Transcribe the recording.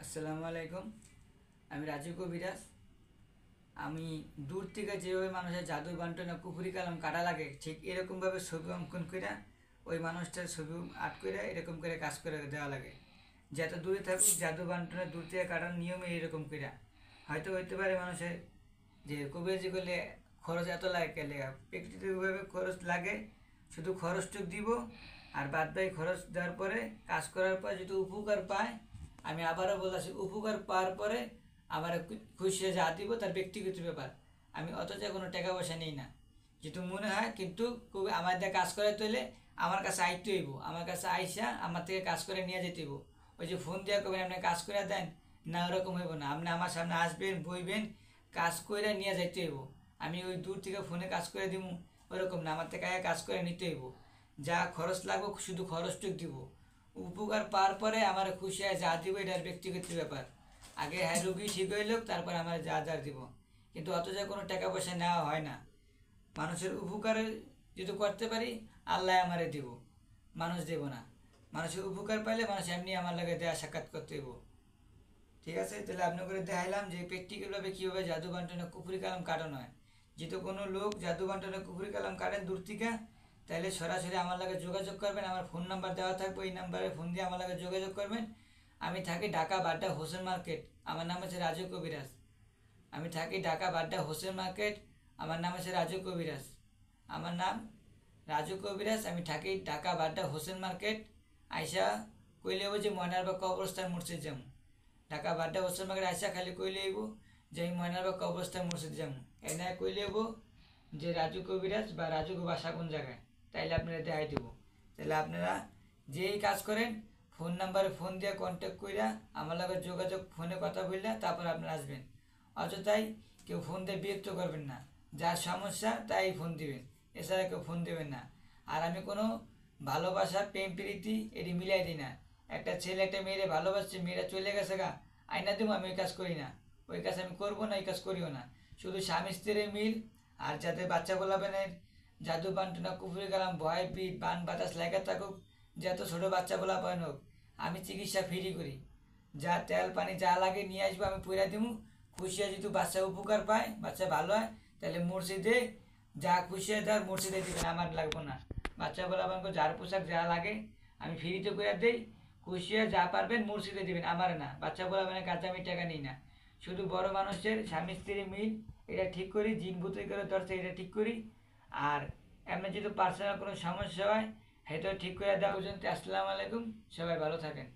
আসসালামু আলাইকুম। আমি রাজু কবিরাজ। আমি দূর থেকে যেভাবে মানুষের জাদু বান্টনা কুফুরি কালাম কাটা লাগে ঠিক এরকমভাবে ছবি অঙ্কন করে ওই মানুষটার ছবি আর্ট করে এরকম করে কাজ করে দেওয়া লাগে, যত দূরে থাকুক জাদু বান্টনা দূর থেকে কাটার নিয়মে এরকম করে। হয়তো হইতে পারে মানুষের যে কবিরাজি করলে খরচ এত লাগে কেলে, প্র্যাকটিক্যালভাবে খরচ লাগে, শুধু খরচটুক দিব আর বাদ বাকি খরচ দেওয়ার পরে কাজ করার পর যদি উপকার পায়, আমি আবারও বলছি উপকার পাওয়ার পরে আমার খুশি যা দিব তার ব্যক্তিগত ব্যাপার, আমি অথচ কোনো টাকা পয়সা নিই না। যেহেতু মনে হয় কিন্তু আমার দিয়ে কাজ করে তুলে আমার কাছে আইতে হইব, আমার কাছে আইসা আমার থেকে কাজ করে নিয়ে যেতে হইব। ওই যে ফোন দিয়ে কবেন আপনি কাজ করে দেন না, ওরকম হইব না। আপনি আমার সামনে আসবেন, বইবেন, কাজ করে নিয়ে যাইতে হইব। আমি ওই দূর থেকে ফোনে কাজ করে দিব ওরকম না, আমার থেকে কাজ করে নিতে হইব। যা খরচ লাগবে শুধু খরচটুক দিব, উপকার পাওয়ার পরে আমার খুশি হয় যা দিব এটার ব্যক্তিগত ব্যাপার। আগে হ্যাঁ রুগী ঠিক হইল তারপর আমার যা যা দিব, কিন্তু অথচ কোনো টাকা পয়সা নেওয়া হয় না। মানুষের উপকারে যদি করতে পারি আল্লাহ আমারে দিব, মানুষ দেব না। মানুষের উপকার পাইলে মানুষ এমনি আমার লাগে দেয়া সাক্ষাৎ করতে হইব। ঠিক আছে, তাহলে আপনার করে দেখাইলাম যে প্র্যাকটিক্যালভাবে কীভাবে জাদু বান্টনে কুফুরি কালাম কাটানো হয়। যেহেতু কোনো লোক জাদু বান্টনে কুফুরি কালাম কাটেন দূর থেকে, তাহলে সরাসরি আমার লাগে যোগাযোগ করবেন। আমার ফোন নাম্বার দেওয়া থাকবে, এই নাম্বারে ফোন দিয়ে আমার লাগে যোগাযোগ করবেন। আমি থাকি ঢাকা বাড্ডা হোসেন মার্কেট, আমার নাম হচ্ছে রাজু কবিরাজ। আমি থাকি ঢাকা বাড্ডা হোসেন মার্কেট, আমার নাম হচ্ছে রাজু কবিরাজ। আমার নাম রাজু কবিরাজ, আমি থাকি ঢাকা বাড্ডা হোসেন মার্কেট। আইসা কইলে হবো যে ময়নারবাগ কবরস্থান মসজিদ যাবো। ঢাকা বাড্ডা হোসেন মার্কেট আইসা খালি কইলে হইব যে আমি ময়নারবাগ কবরস্থান মসজিদ যাবো। এনে কইলে হবো যে রাজু কবিরাজ বা রাজু বাসা কোন জায়গায়, তাইলে আপনারা দেখাই দেব। তাহলে আপনারা যেই কাজ করেন ফোন নাম্বারে ফোন দিয়ে কন্ট্যাক্ট কইরা আমার লাগে যোগাযোগ ফোনে কথা বললে তারপর আপনারা আসবেন। অযথাই কেউ ফোন দিয়ে বিরক্ত করবেন না, যার সমস্যা তাই ফোন দিবেন, এছাড়া কেউ ফোন দেবেন না। আর আমি কোনো ভালোবাসা প্রেম প্রীতি এটি মিলাই দিই না। একটা ছেলে একটা মেয়েরে ভালোবাসছে, মেয়েরা চলে গেছে গা আইনা দেবো, আমি ওই কাজ করি না। ওই কাজ আমি করবো না, এই কাজ করিও না। শুধু স্বামী স্ত্রীর মিল, আর যাদের বাচ্চা বলাবেনের জাদু বান্টনা কুফুরি কালাম ভয় পিঠ বান বাতাস লেগে থাকুক, যত ছোটো বাচ্চা বলা পান হোক, আমি চিকিৎসা ফ্রি করি। যা তেল পানি যা লাগে নিয়ে আসবো, আমি পয়রা দিব। খুশি হয় যদি বাচ্চা উপকার পায়, বাচ্চা ভালো হয়, তাহলে মসজিদে যা খুশি হয় তার মসজিদে দিবেন, আমার লাগবো না। বাচ্চা বলা পান যার পোশাক যা লাগে আমি ফ্রিতে করে দিই। খুশি হয় যা পারবেন মসজিদে দিবেন, আমার না। বাচ্চা বলা মানে কাছে আমি টাকা নিই না। শুধু বড় মানুষের স্বামী স্ত্রী মিল এটা ঠিক করি, জিন ভূতি করে ধরছে এটা ঠিক করি। আর এমনি যদি পার্সোনাল কোনো সমস্যা হয় সেটাও ঠিক করে দেওয়া পর্যন্ত। আসসালামু আলাইকুম, সবাই ভালো থাকেন।